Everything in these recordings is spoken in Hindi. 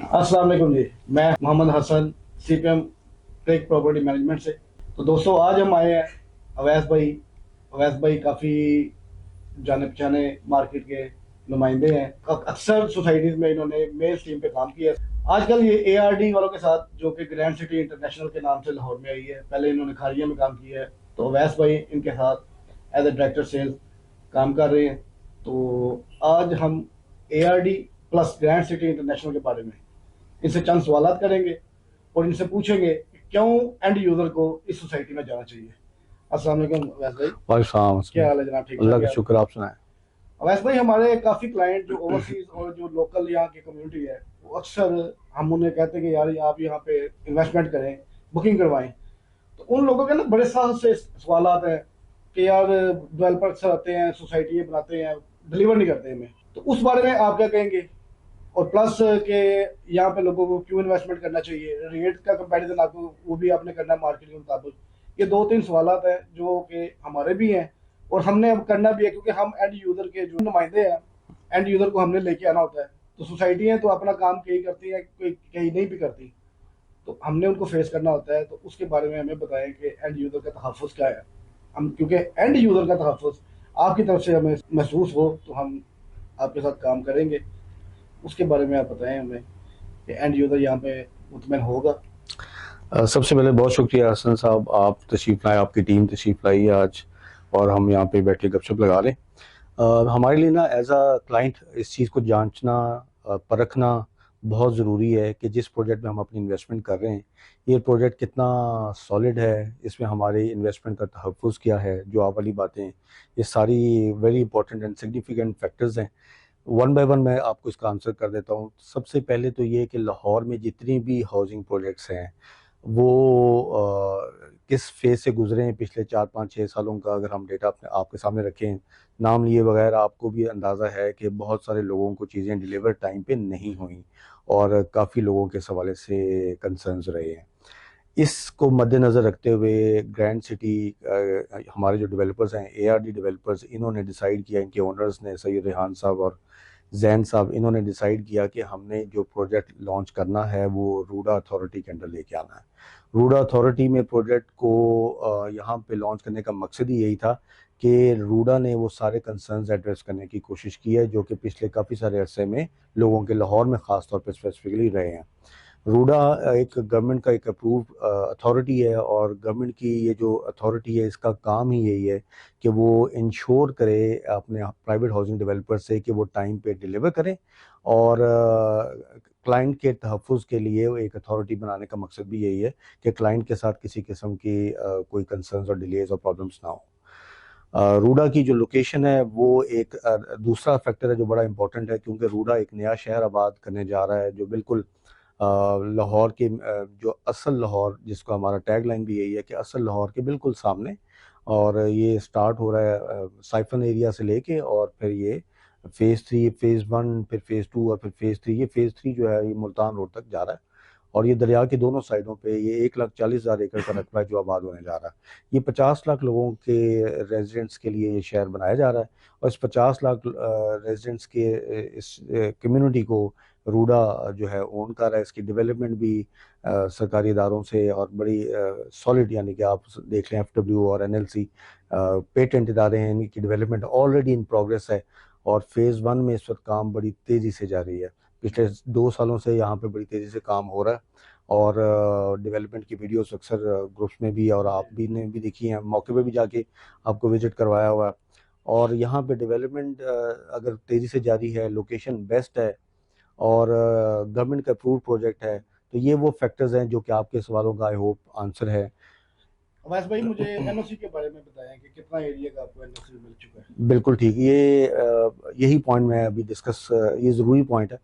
अस्सलाम वालेकुम जी। मैं Mohammad Hassan, CPM tech property management से। तो दोस्तों, आज हम आए हैं अवैस भाई। अवैस भाई काफ़ी जाने पहचाने मार्केट के नुमाइंदे हैं। अक्सर सोसाइटीज़ में इन्होंने मेल स्ट्रीम पे काम किया है। आजकल ये एआरडी वालों के साथ, जो कि ग्रैंड सिटी इंटरनेशनल के नाम से लाहौर में आई है, पहले इन्होंने खारिया में काम किया है, तो अवैस भाई इनके साथ एज ए डायरेक्टर सेल्स काम कर रहे हैं। तो आज हम ARD plus grand city international के बारे में इनसे चंद सवाल करेंगे और इनसे पूछेंगे कि क्यों एंड यूजर को इस सोसाइटी में जाना चाहिए। अस्सलाम वालेकुम अवैस भाई। वालेकुम क्या अस्सलाम। हाल है जनाब, ठीक अल्लाह ठाक का है आप? शुक्र, आप सुनाएं। अवैस भाई, हमारे काफ़ी क्लाइंट जो ओवरसीज और जो लोकल यहाँ की कम्युनिटी है, वो अक्सर हम उन्हें कहते हैं कि यार आप यहाँ पे इन्वेस्टमेंट करें, बुकिंग करवाएं। तो उन लोगों के ना बड़े साहस से सवाल आते हैं कि यार डेवलपर अक्सर आते हैं, सोसाइटी बनाते हैं, डिलीवर नहीं करते हमें। तो उस बारे में आप क्या कहेंगे? और प्लस के यहाँ पे लोगों को क्यों इन्वेस्टमेंट करना चाहिए, रेट का कंपैरिजन आपको वो भी आपने करना है मार्केट के मुताबिक। ये दो तीन सवाल हैं जो कि हमारे भी हैं और हमने अब करना भी है, क्योंकि हम एंड यूजर के जो नुमाइंदे हैं, एंड यूजर को हमने लेके आना होता है। तो सोसाइटी है तो अपना काम कई करती है, कोई कई नहीं भी करती, तो हमने उनको फेस करना होता है। तो उसके बारे में हमें बताएं कि एंड यूजर का तहफ़्फ़ुज़ क्या है। हम, क्योंकि एंड यूजर का तहफ़्फ़ुज़ आपकी तरफ से हमें महसूस हो तो हम आपके साथ काम करेंगे। उसके बारे में आप बताएं हमें कि एंड यूजर यहाँ पे मुतमईन होगा। सबसे पहले बहुत शुक्रिया हसन साहब, आप तशरीफ़ लाए, आपकी टीम तशरीफ़ लाई है आज और हम यहाँ पे बैठे गपशप लगा लें। हमारे लिए ना एज अ क्लाइंट इस चीज़ को जांचना, परखना बहुत ज़रूरी है कि जिस प्रोजेक्ट में हम अपनी इन्वेस्टमेंट कर रहे हैं, ये प्रोजेक्ट कितना सॉलिड है, इसमें हमारे इन्वेस्टमेंट का तहफ़्फ़ुज़ क्या है। जो आप वाली बातें, ये सारी very important and significant factors हैं। वन बाय वन मैं आपको इसका आंसर कर देता हूँ। सबसे पहले तो ये कि लाहौर में जितनी भी हाउसिंग प्रोजेक्ट्स हैं वो किस फेज से गुजरे हैं पिछले 4 5 6 सालों का अगर हम डेटा अपने आपके सामने रखें, नाम लिए बगैर आपको भी अंदाज़ा है कि बहुत सारे लोगों को चीज़ें डिलीवर टाइम पे नहीं हुई और काफ़ी लोगों के हवाले से कंसर्न्स रहे हैं। इसको मद्देनज़र रखते हुए ग्रैंड सिटी हमारे जो डेवलपर्स हैं, एआरडी डेवलपर्स, इन्होंने डिसाइड किया, इनके ओनर्स ने, सैयद रेहान साहब और जैन साहब, इन्होंने डिसाइड किया कि हमने जो प्रोजेक्ट लॉन्च करना है वो रूडा अथॉरिटी के अंडर लेके आना है। रूडा अथॉरिटी में प्रोजेक्ट को यहाँ पे लॉन्च करने का मकसद ही यही था कि रूडा ने वो सारे कंसर्न्स एड्रेस करने की कोशिश की है जो कि पिछले काफ़ी सारे अरसे में लोगों के लाहौर में ख़ास तौर पर स्पेसिफिकली रहे हैं। रूडा एक गवर्नमेंट का एक अप्रूव अथॉरिटी है और गवर्नमेंट की ये जो अथॉरिटी है इसका काम ही यही है कि वो इंश्योर करे अपने प्राइवेट हाउसिंग डेवलपर से कि वो टाइम पे डिलीवर करें और क्लाइंट के तहफ़्फ़ुज़ के लिए वो एक अथॉरिटी बनाने का मकसद भी यही है कि क्लाइंट के साथ किसी किस्म की कोई कंसर्न्स और डिलेज और प्रॉब्लम्स ना हो। रूडा की जो लोकेशन है वो एक दूसरा फैक्टर है जो बड़ा इंपॉर्टेंट है, क्योंकि रूडा एक नया शहर आबाद करने जा रहा है जो बिल्कुल लाहौर के जो असल लाहौर, जिसको हमारा टैग लाइन भी यही है कि असल लाहौर के बिल्कुल सामने। और ये स्टार्ट हो रहा है साइफन एरिया से लेके और फिर ये फ़ेज़ 3, फ़ेज़ 1, फिर फ़ेज़ 2 और फिर फ़ेज़ 3। ये फ़ेज़ 3 जो है ये मुल्तान रोड तक जा रहा है और ये दरिया के दोनों साइडों पे ये 1,40,000 एकड़ का रकबा है जो आबाद होने जा रहा है। ये 50 लाख लोगों के रेजिडेंट्स के लिए ये शहर बनाया जा रहा है और इस 50 लाख रेजिडेंट्स के इस कम्युनिटी को रूडा जो है ओन कर रहा है। इसकी डेवलपमेंट भी सरकारी इदारों से और बड़ी सॉलिड, यानी कि आप देख लें एफडब्ल्यू और एनएलसी पेटेंट इदारे हैं, इनकी डेवलपमेंट ऑलरेडी इन प्रोग्रेस है और फ़ेज़ 1 में इस वक्त काम बड़ी तेज़ी से जारी है। पिछले 2 सालों से यहाँ पे बड़ी तेज़ी से काम हो रहा है और डेवलपमेंट की वीडियोस अक्सर ग्रुप्स में भी और आप भी ने भी देखी हैं, मौके पे भी जाके आपको विजिट करवाया हुआ है। और यहाँ पे डेवलपमेंट अगर तेज़ी से जारी है, लोकेशन बेस्ट है और गवर्नमेंट का अप्रूव्ड प्रोजेक्ट है, तो ये वो फैक्टर्स हैं जो कि आपके सवालों का आई होप आंसर है। अवैस भाई, मुझे एनओसी के बारे में बताएं कि कितना एरिया का आपको एनओसी मिल चुका है। बिल्कुल ठीक, ये यही पॉइंट मैं अभी डिस्कस, ये ज़रूरी पॉइंट है।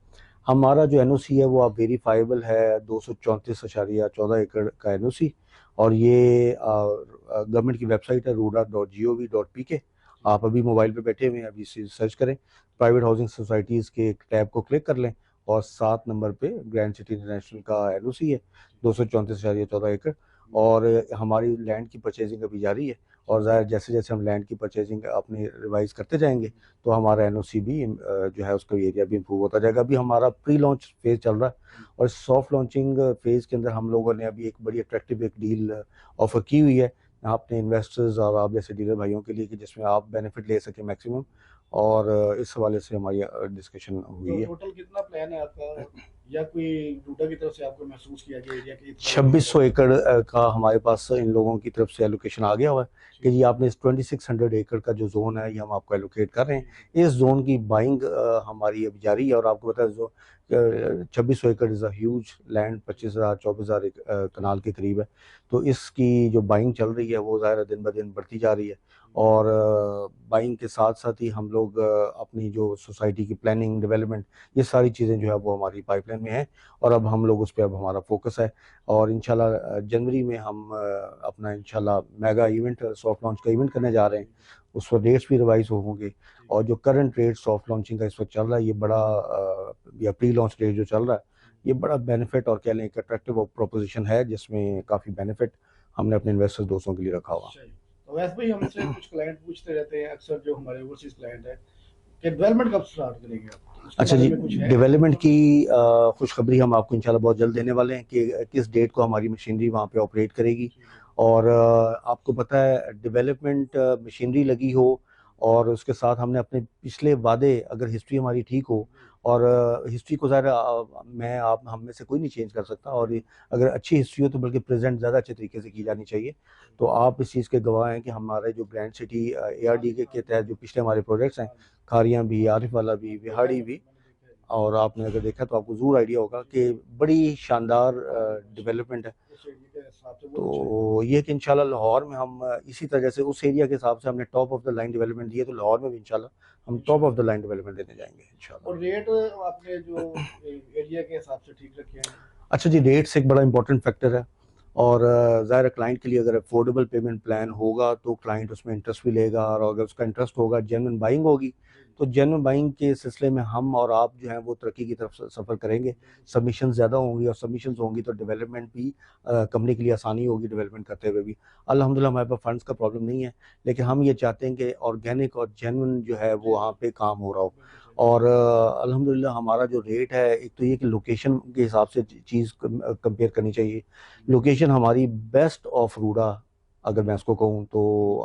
हमारा जो एनओसी है वो अब वेरीफाइबल है, 234.14 एकड़ का एनओसी और ये गवर्नमेंट की वेबसाइट है ruda.gov.pk। आप अभी मोबाइल पे बैठे हुए हैं, अभी इसे सर्च करें, प्राइवेट हाउसिंग सोसाइटीज़ के टैब को क्लिक कर लें और 7 नंबर पे ग्रैंड सिटी इंटरनेशनल का एनओसी है, 234.14 एकड़। और हमारी लैंड की परचेजिंग अभी जारी है और ज़ाहिर जैसे जैसे हम लैंड की परचेजिंग अपनी रिवाइज करते जाएंगे तो हमारा एनओसी भी जो है उसका एरिया भी इम्प्रूव होता जाएगा। अभी हमारा प्री लॉन्च फेज़ चल रहा है और सॉफ्ट लॉन्चिंग फेज़ के अंदर हम लोगों ने अभी एक बड़ी अट्रैक्टिव एक डील ऑफर की हुई है अपने इन्वेस्टर्स और आप जैसे डीलर भाइयों के लिए कि जिसमें आप बेनिफिट ले सकें मैक्सिमम। और इस हवाले से हमारी डिस्कशन हुई तो है। टोटल कितना प्लान है आपका, या कोई रूटा की तरफ से आपको महसूस किया गया एरिया के इतना एरिया 2600 एकड़ का हमारे पास इन लोगों की तरफ से एलोकेशन आ गया हुआ है कि जी आपने इस 2600 एकड़ का जो जोन है ये हम आपको एलोकेट कर रहे हैं। इस जोन की बाइंग हमारी अभी जारी है और आपको पता है जो 2600 एकड़ इज़ अ ह्यूज लैंड, 25,000 24,000 कनाल के करीब है। तो इसकी जो बाइंग चल रही है वो ज़ाहिर दिन ब दिन बढ़ती जा रही है और बाइंग के साथ साथ ही हम लोग अपनी जो सोसाइटी की प्लानिंग डेवलपमेंट ये सारी चीज़ें जो है वो हमारी पाइपलाइन में है और अब हम लोग उस पर अब हमारा फोकस है। और इंशाल्लाह जनवरी में हम अपना इंशाल्लाह मेगा इवेंट सॉफ्ट लॉन्च का इवेंट करने जा रहे हैं। उस पर रेट्स भी रिवाइज होंगे और जो करंट रेट सॉफ्ट लॉन्चिंग का इस वक्त चल रहा है ये बड़ा या प्री लॉन्च रेट जो चल रहा है ये बड़ा बेनिफिट और कह लें एक अट्रैक्टिव प्रोपोजिशन है जिसमें काफ़ी बेनिफिट हमने अपने इन्वेस्टर्स दोस्तों के लिए रखा हुआ। तो वैसे भाई हमसे कुछ क्लाइंट पूछते रहते हैं अक्सर, जो हमारे ओवरसीज क्लाइंट है, कि डेवलपमेंट कब स्टार्ट करेंगे आप, उसके अच्छा बारे जी, में कुछ है? डेवलपमेंट की खुशखबरी हम आपको इंशाल्लाह बहुत जल्द देने वाले हैं कि किस डेट को हमारी मशीनरी वहाँ पे ऑपरेट करेगी। और आपको पता है डेवलपमेंट मशीनरी लगी हो और उसके साथ हमने अपने पिछले वादे अगर हिस्ट्री हमारी ठीक हो और हिस्ट्री को ज़्यादा मैं आप हम में से कोई नहीं चेंज कर सकता और अगर अच्छी हिस्ट्री हो तो बल्कि प्रेजेंट ज़्यादा अच्छे तरीके से की जानी चाहिए। तो आप इस चीज़ के गवाह हैं कि हमारे जो ग्रैंड सिटी ARD के तहत जो पिछले हमारे प्रोजेक्ट्स हैं, खारियाँ भी, आरिफ वाला भी, विहाड़ी भी, और आपने अगर देखा तो आपको ज़रूर आइडिया होगा कि बड़ी शानदार डेवलपमेंट है। तो ये कि इंशाल्लाह लाहौर में हम इसी तरह जैसे उस एरिया के हिसाब से हमने top of the line development दिए तो लाहौर में भी इंशाल्लाह हम top of the line development देने जाएंगे इंशाल्लाह। और रेट आपने जो एरिया के हिसाब से ठीक रखे हैं? अच्छा जी, रेट्स एक बड़ा इंपॉर्टेंट फैक्टर है और ज़ाहिर क्लाइंट के लिए अगर अफोर्डेबल पेमेंट प्लान होगा तो क्लाइंट उसमें इंटरेस्ट भी लेगा और अगर उसका इंटरेस्ट होगा, जेन्युइन बाइंग होगी तो जेन्युइन बाइंग के सिलसिले में हम और आप जो हैं वो तरक्की की तरफ सफ़र करेंगे। सबमिशन ज़्यादा होंगी और सबमिशन होंगी तो डेवलपमेंट भी कंपनी के लिए आसानी होगी डेवलपमेंट करते हुए भी। अल्हम्दुलिल्लाह हमारे पास फंड्स का प्रॉब्लम नहीं है, लेकिन हम ये चाहते हैं कि ऑर्गेनिक और जेन्युइन जो है वो वहाँ पे काम हो रहा हो। और अल्हम्दुलिल्लाह हमारा जो रेट है, एक तो ये कि लोकेशन के हिसाब से चीज़ कंपेयर करनी चाहिए। लोकेशन हमारी बेस्ट ऑफ रूडा अगर मैं उसको कहूँ तो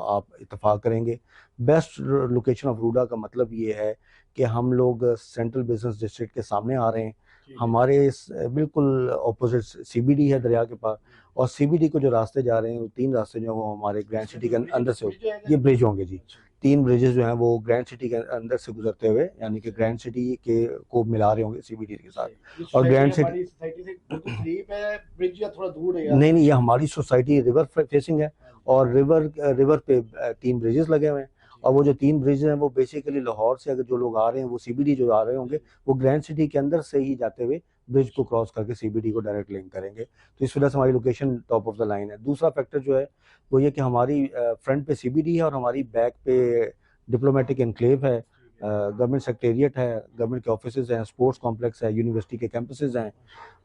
आप इत्तेफाक करेंगे। बेस्ट लोकेशन ऑफ रूडा का मतलब ये है कि हम लोग सेंट्रल बिजनेस डिस्ट्रिक्ट के सामने आ रहे हैं। हमारे बिल्कुल ऑपोजिट CBD है दरिया के पास और CBD को जो रास्ते जा रहे हैं वो 3 रास्ते जो वो हमारे ग्रैंड सिटी के अंदर से ये ब्रिज होंगे जी। 3 ब्रिजेस जो हैं वो ग्रैंड सिटी के अंदर से गुजरते हुए यानी कि ग्रैंड सिटी के को मिला रहे होंगे CBD के साथ। और ग्रैंड सिटी सोसाइटी से बिल्कुल करीब है ब्रिज या थोड़ा दूर है? नहीं, ये हमारी सोसाइटी रिवर फेसिंग है और रिवर पे 3 ब्रिजेस लगे हुए हैं और वो जो 3 ब्रिज हैं वो बेसिकली लाहौर से अगर जो लोग आ रहे हैं वो CBD जो आ रहे होंगे वो ग्रैंड सिटी के अंदर से ही जाते हुए ब्रिज को क्रॉस करके CBD को डायरेक्ट लिंक करेंगे। तो इस वजह से हमारी location top of the line है। दूसरा फैक्टर जो है वो ये कि हमारी फ्रंट पे CBD है और हमारी बैक पे डिप्लोमेटिक एनक्लेव है, गवर्नमेंट सेक्रेटेरिएट है, गवर्नमेंट के ऑफिसेज हैं, स्पोर्ट्स कॉम्प्लेक्स है, यूनिवर्सिटी के कैंपसेज हैं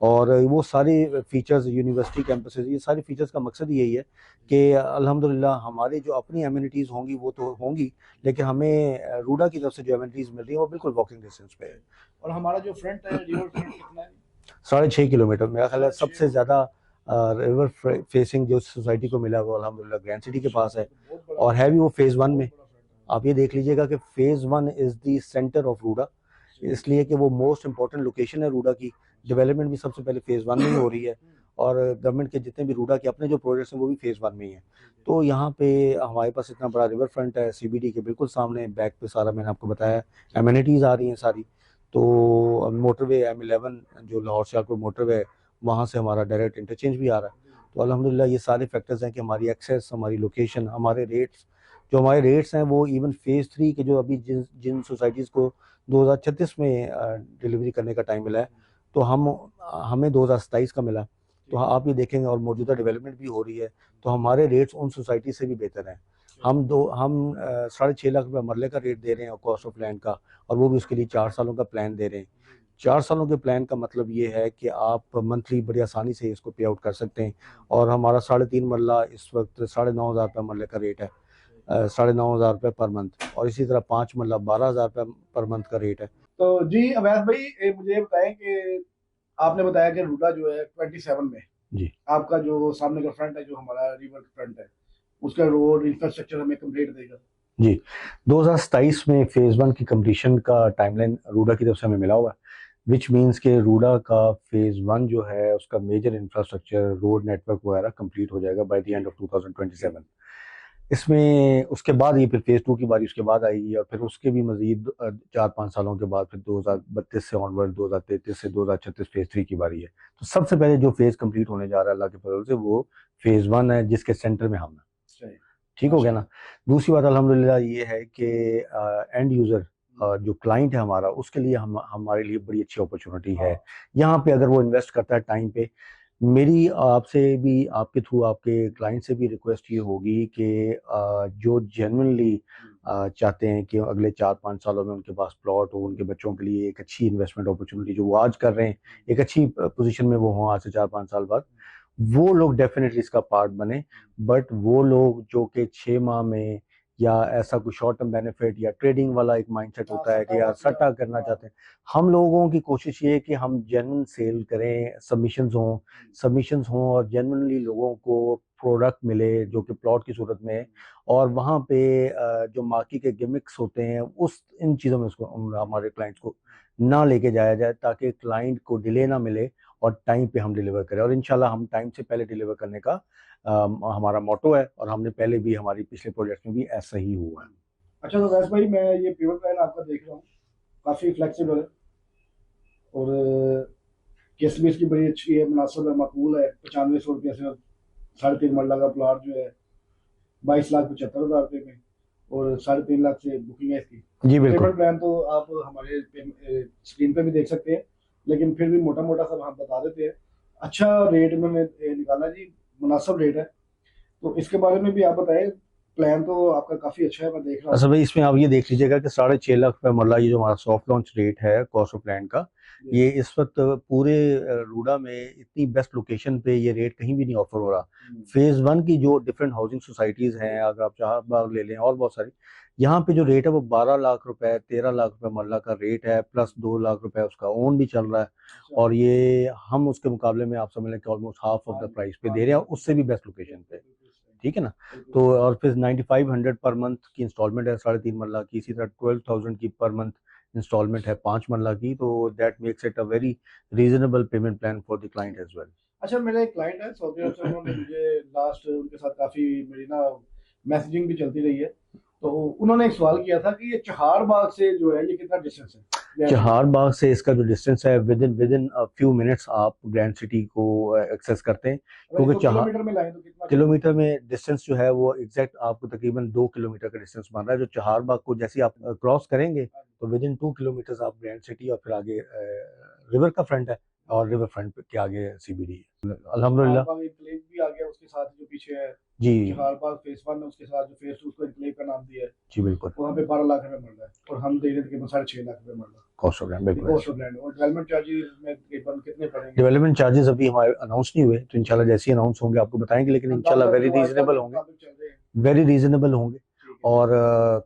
और वो सारी फीचर्स यूनिवर्सिटी कैंपसेज ये सारी फीचर्स का मकसद यही है कि अल्हम्दुलिल्लाह हमारी जो अपनी एमिनिटीज़ होंगी वो तो होंगी, लेकिन हमें रूडा की तरफ से जो एमिनिटीज़ मिल रही है वो बिल्कुल वॉकिंग डिस्टेंस पे है। और हमारा जो फ्रंट है रिवर फ्रंट कितना है? 6.5 किलोमीटर मेरा ख्याल है सबसे ज़्यादा रिवर फेसिंग जो सोसाइटी को मिला वो अल्हम्दुलिल्लाह ग्रैंड सिटी के पास है और है भी वो फेज़ 1 में। आप ये देख लीजिएगा कि phase 1 is the centre of रूडा, इसलिए कि वो मोस्ट इंपॉर्टेंट लोकेशन है रूडा की। डेवलपमेंट भी सबसे पहले फेज़ 1 में ही हो रही है और गवर्नमेंट के जितने भी रूडा के अपने जो प्रोजेक्ट्स हैं वो भी फेज़ 1 में ही हैं। तो यहाँ पे हमारे पास इतना बड़ा रिवर फ्रंट है, CBD के बिल्कुल सामने, बैक पे सारा मैंने आपको बताया एमिनिटीज़ आ रही हैं सारी। तो मोटरवे M11 जो लाहौर सियालकोट मोटरवे है वहाँ से हमारा डायरेक्ट इंटरचेंज भी आ रहा है। तो अल्हम्दुलिल्लाह ये सारे फैक्टर्स हैं कि हमारी एक्सेस, हमारी लोकेशन, हमारे रेट्स, जो हमारे रेट्स हैं वो इवन फेज़ 3 के जो अभी जिन सोसाइटीज़ को 2036 में डिलीवरी करने का टाइम मिला है तो हमें 2027 का मिला। तो आप ये देखेंगे और मौजूदा डेवलपमेंट भी हो रही है तो हमारे रेट्स उन सोसाइटी से भी बेहतर हैं। हम 6.5 लाख रुपये मरले का रेट दे रहे हैं कॉस्ट ऑफ लैंड का और वो भी उसके लिए 4 सालों का प्लान दे रहे हैं। 4 सालों के प्लान का मतलब ये है कि आप मंथली बड़ी आसानी से इसको पे आउट कर सकते हैं और हमारा 3.5 मरला इस वक्त 9,500 रुपये मरले का रेट है। ₹9,500 पर मंथ, और इसी तरह 5 मरला ₹12,000 पर मंथ का रेट है। तो जी अवैध भाई मुझे बताएं कि आपने बताया कि रूडा जो है 27 में जी आपका जो सामने का फ्रंट है, जो हमारा रिवर फ्रंट है, उसका रोड इंफ्रास्ट्रक्चर हमें कंप्लीट देगा। जी 2027 में फेज़ 1 की कंप्लीशन का टाइमलाइन रूडा की तरफ से हमें मिला हुआ है, विच मीन्स के रूडा का फेज़ 1 जो है उसका मेजर इंफ्रास्ट्रक्चर, रोड नेटवर्क वगैरह कंप्लीट हो जाएगा बाय द एंड ऑफ 2027। इसमें उसके बाद ये फिर फेज़ 2 की बारी उसके बाद आएगी, और फिर उसके भी मजीद 4-5 सालों के बाद फिर 2032 से ऑनवर्ड 2033 से 2036 फेज़ 3 की बारी है। तो सबसे पहले जो फेज़ कंप्लीट होने जा रहा है अल्लाह के फजल से, वो फेज़ 1 है, जिसके सेंटर में हम हैं। ठीक हो गया ना। दूसरी बात अल्हम्दुलिल्लाह ये है कि एंड यूज़र जो क्लाइंट है हमारा, उसके लिए हमारे लिए बड़ी अच्छी अपॉर्चुनिटी है। यहाँ पे अगर वो इन्वेस्ट करता है टाइम पे, मेरी आपसे भी, आपके थ्रू आपके क्लाइंट से भी रिक्वेस्ट ये होगी कि जो जेन्युइनली चाहते हैं कि अगले 4-5 सालों में उनके पास प्लॉट हो, उनके बच्चों के लिए एक अच्छी इन्वेस्टमेंट अपॉर्चुनिटी जो वो आज कर रहे हैं, एक अच्छी पोजीशन में वो हों आज से 4-5 साल बाद, वो लोग डेफिनेटली इसका पार्ट बने। बट वो लोग जो कि 6 माह में, या ऐसा कुछ शॉर्ट टर्म बेनिफिट या ट्रेडिंग वाला एक माइंडसेट होता है कि यार सट्टा करना चाहते हैं, हम लोगों की कोशिश ये है कि हम जेन्युइन सेल करें, सबमिशंस हों और जेन्युइनली लोगों को प्रोडक्ट मिले जो कि प्लॉट की सूरत में है, और वहाँ पे जो मार्केट के गिमिक्स होते हैं उस इन चीज़ों में उसको हमारे क्लाइंट्स को ना लेके जाया जाए, ताकि क्लाइंट को डिले ना मिले और टाइम पे हम डिलीवर करें। और इंशाल्लाह हम टाइम से पहले डिलीवर करने का हमारा मोटो है, और हमने पहले भी हमारी पिछले प्रोजेक्ट्स में भी ऐसा ही हुआ है। अच्छा तो वैसे भाई मैं ये पिवट प्लान आपका देख रहा हूँ, काफी फ्लेक्सिबल है और किस्त भी इसकी बड़ी अच्छी है, मुनासिब है, मकबूल है। 9500 रुपये से 3.5 मरला का प्लाट जो है 22,75,000 रुपये में, और 3.5 लाख से बुकिंग है इसकी। जी बिल्कुल। पेमेंट प्लान तो आप हमारे स्क्रीन पे भी देख सकते हैं, लेकिन फिर भी मोटा मोटा सब हम बता देते हैं। अच्छा रेट इन्होंने निकाला जी, मुनासिब रेट है। तो इसके बारे में भी आप बताएं। प्लान तो आपका काफी अच्छा है, मैं देख रहा हूँ। अच्छा भाई, इसमें आप ये देख लीजिएगा कि 6.5 लाख रुपए मरला ये जो हमारा सॉफ्ट लॉन्च रेट है कॉस्ट ऑफ लैंड का, ये इस वक्त पूरे रूडा में इतनी बेस्ट लोकेशन पे ये रेट कहीं भी नहीं ऑफर हो रहा। फेज 1 की जो डिफरेंट हाउसिंग सोसाइटीज हैं, अगर आप जहां ले लें और बहुत सारी, यहाँ पे जो रेट है वो 12 लाख रुपए 13 लाख रुपए मरला का रेट है, प्लस 2 लाख रुपए उसका ओन भी चल रहा है, और ये हम उसके मुकाबले में आप समझ लें कि almost half of the price पे दे रहे हैं, उससे भी बेस्ट लोकेशन पे। ठीक है ना। तो और फिर 9500 पर मंथ की इंस्टॉलमेंट है 3.5 मरला की, इसी तरह 12,000 की पर मंथ इंस्टॉलमेंट है 5 मरला की। तो that makes it a very reasonable payment plan for the client as well. अच्छा मेरा एक क्लाइंट है सऊदी अरब से, उन्होंने मुझे लास्ट उनके साथ काफी मेरी ना मैसेजिंग भी चलती रही है। तो उन्होंने एक सवाल किया था कि ये चहार बाग से जो है ये कितना डिस्टेंस है? चहार बाग से इसका जो डिस्टेंस है विद इन फ्यू मिनट्स आप ग्रैंड सिटी को एक्सेस करते हैं, क्योंकि किलोमीटर में लाए तो कितना किलोमीटर में डिस्टेंस जो है वो एग्जैक्ट आपको तकरीबन 2 किलोमीटर का डिस्टेंस बन रहा है। जो चहार बाग को जैसे आप क्रॉस करेंगे तो विद इन 2 किलोमीटर आप ग्रैंड सिटी, और फिर आगे रिवर का फ्रंट है, और रिवर फ्रंट के आगे सीबीडी है। अल्हम्दुलिल्लाह इनक्लेव भी आ गया उसके साथ जो पीछे है जी। चहार बाग फेज 1 है, उसके साथ जो फेज 2 उसको इनक्लेव का नाम दिया है जी बिल्कुल। वहाँ पे 12 लाख रुपए मिल रहा है, और हम दे रहे थे 6.5 लाख रुपए मिल रहा है कॉस्ट ऑफ लैंड। बिल्कुल। Cost of land. और डेवलपमेंट चार्जेस में तकरीबन कितने पड़ेंगे? डेवलपमेंट चार्जेस अभी हमारे अनाउंस नहीं हुए, तो इंशाल्लाह जैसे ही अनाउंस होंगे आपको बताएंगे, लेकिन इंशाल्लाह वेरी रीजनेबल होंगे, वेरी रीजनेबल होंगे। और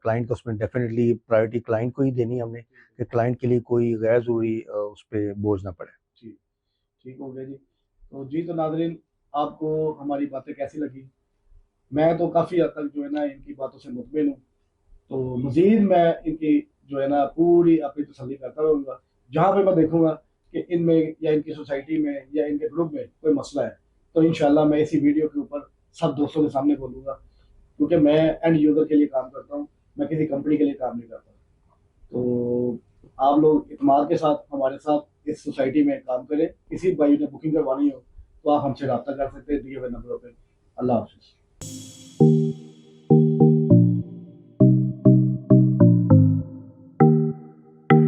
क्लाइंट को उसमें डेफिनेटली प्रायोरिटी क्लाइंट को ही देनी है हमने, कि क्लाइंट के लिए कोई गैर जरूरी उस पर बोझ ना पड़े। ठीक हो गया जी। तो जी तो नाज़रीन, आपको हमारी बातें कैसी लगी? मैं तो काफ़ी हद तक जो है ना इनकी बातों से मुतमिन हूँ। तो मज़ीद मैं इनकी जो है ना पूरी अपनी तसल्ली करता रहूँगा, जहाँ पे मैं देखूँगा कि इनमें या इनकी सोसाइटी में या इनके ग्रुप में कोई मसला है, तो इंशाल्लाह मैं इसी वीडियो के ऊपर सब दोस्तों के सामने बोलूँगा, क्योंकि मैं एंड यूज़र के लिए काम करता हूँ, मैं किसी कंपनी के लिए काम नहीं करता। तो आप लोग इत्मीनान के साथ हमारे साथ इस सोसाइटी में काम करें। किसी भाई ने बुकिंग करवानी हो तो आप हमसे रब्ता कर सकते हैं दिए हुए नंबरों पर। अल्लाह हाफ़िज़।